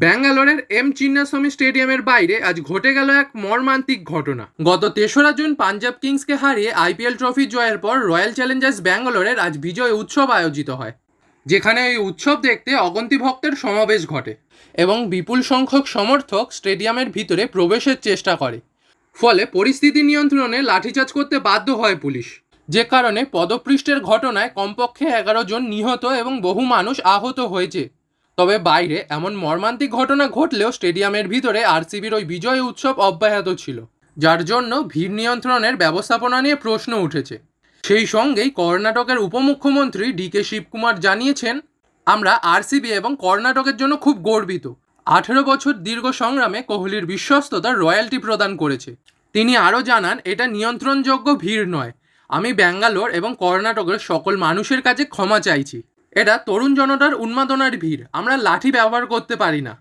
ব্যাঙ্গালোরের চিন্নাস্বামী স্টেডিয়ামের বাইরে আজ ঘটে গেল এক মর্মান্তিক ঘটনা। গত ৩রা জুন পাঞ্জাব কিংসকে হারিয়ে আইপিএল ট্রফি জয়ের পর রয়্যাল চ্যালেঞ্জার্স ব্যাঙ্গালোরের আজ বিজয় উৎসব আয়োজিত হয়, যেখানে এই উৎসব দেখতে অগন্তি ভক্তের সমাবেশ ঘটে এবং বিপুল সংখ্যক সমর্থক স্টেডিয়ামের ভিতরে প্রবেশের চেষ্টা করে। ফলে পরিস্থিতি নিয়ন্ত্রণে লাঠিচার্জ করতে বাধ্য হয় পুলিশ, যে কারণে পদপৃষ্ঠের ঘটনায় কমপক্ষে 11 জন নিহত এবং বহু মানুষ আহত হয়েছে। তবে বাইরে এমন মর্মান্তিক ঘটনা ঘটলেও স্টেডিয়ামের ভিতরে আরসিবির ওই বিজয় উৎসব অব্যাহত ছিল, যার জন্য ভিড় নিয়ন্ত্রণের ব্যবস্থাপনা নিয়ে প্রশ্ন উঠেছে। সেই সঙ্গেই কর্ণাটকের উপমুখ্যমন্ত্রী ডিকে শিবকুমার জানিয়েছেন, আমরা আরসিবি এবং কর্ণাটকের জন্য খুব গর্বিত। 18 বছর দীর্ঘ সংগ্রামে কোহলির বিশ্বস্ততা রয়্যালটি প্রদান করেছে। তিনি আরও জানান, এটা নিয়ন্ত্রণযোগ্য ভিড় নয়। আমি ব্যাঙ্গালোর এবং কর্ণাটকের সকল মানুষের কাছে ক্ষমা চাইছি। এটা তরুণ জনতার উন্মাদনার ভিড়, আমরা লাঠি ব্যবহার করতে পারি না।